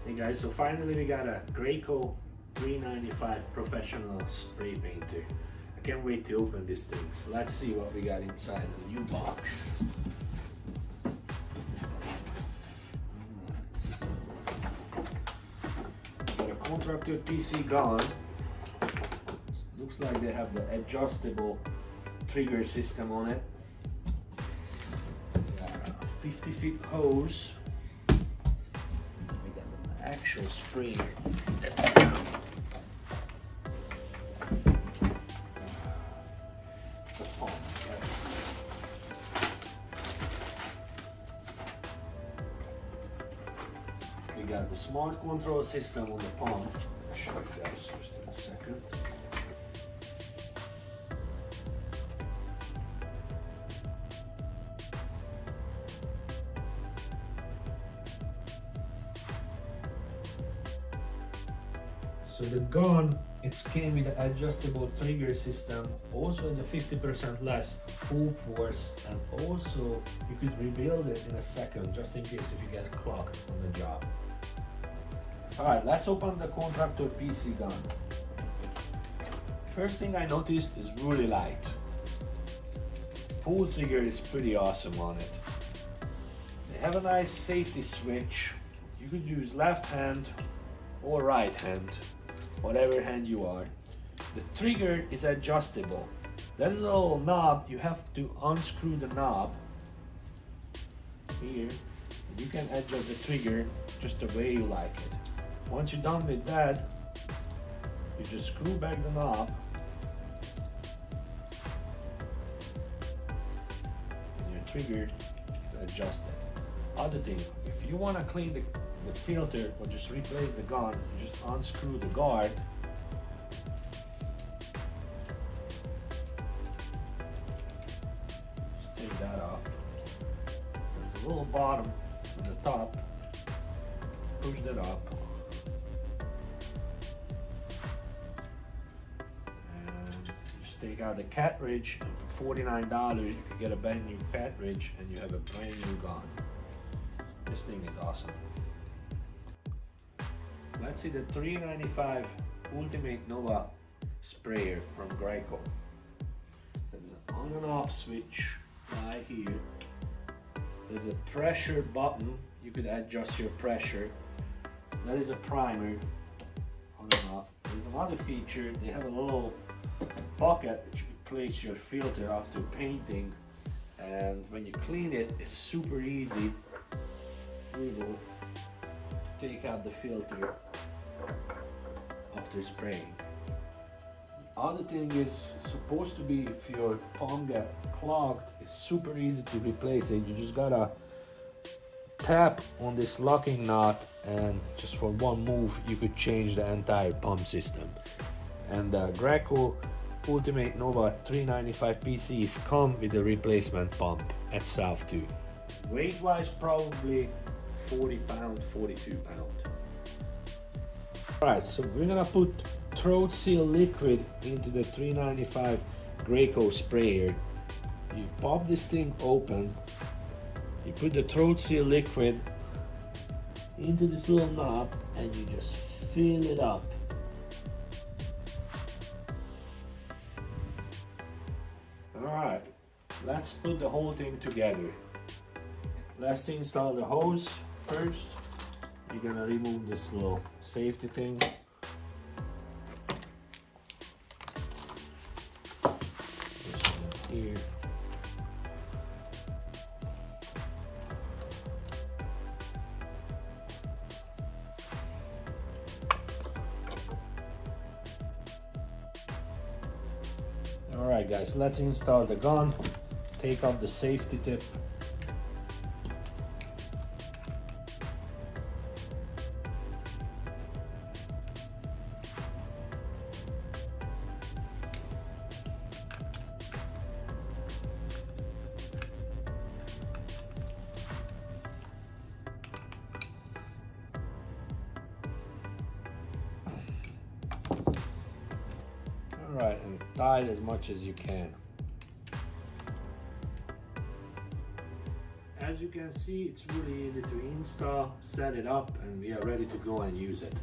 Hey guys, so finally we got a GRACO 395 professional spray painter. I can't wait to open this thing. So let's see what we got inside the new box. Got a contractor PC gun. Looks like they have the adjustable trigger system on it. Got a 50-foot hose. Actual sprayer. Let's see. The pump. Let's see. We got the smart control system on the pump. I'll show you guys just in a second. So the gun, it came with an adjustable trigger system, also has a 50% less pull force, and also you could rebuild it in a second just in case if you get clocked on the job. Alright, let's open the contractor PC gun. First thing I noticed is really light. Pull trigger is pretty awesome on it. They have a nice safety switch. You could use left hand or right hand, whatever hand you are. The trigger is adjustable. There is a little knob. You have to unscrew the knob here. You can adjust the trigger just the way you like it. Once you're done with that, you just screw back the knob and your trigger is adjusted. Other thing, if you want to clean the filter or just replace the gun, you just unscrew the guard. Just take that off. There's a little bottom on the top. Push that up. And just take out the cartridge, and for $49 you can get a brand new cartridge and you have a brand new gun. This thing is awesome. Let's see the 395 Ultimate NOVA sprayer from GRACO. There's an on and off switch right here. There's a pressure button. You could adjust your pressure. That is a primer, on and off. There's another feature. They have a little pocket that you can place your filter after painting. And when you clean it, it's super easy. To take out the filter after spraying. Other thing is, it's supposed to be, if your pump get clogged, it's super easy to replace it. You just gotta tap on this locking nut, and just for one move you could change the entire pump system. And the GRACO Ultimate NOVA 395 PCs come with a replacement pump itself too. Weight wise, probably 40 pound, 42 pound. Alright, so we're gonna put throat seal liquid into the 395 GRACO sprayer. You pop this thing open, you put the throat seal liquid into this little knob, and you just fill it up. Alright, let's put the whole thing together. Let's install the hose. First, you're gonna remove this little safety thing. Here. Alright guys, let's install the gun. Take off the safety tip. Alright, and tie it as much as you can. As as you can see, it's really easy to install, set it up, and we are ready to go and use it.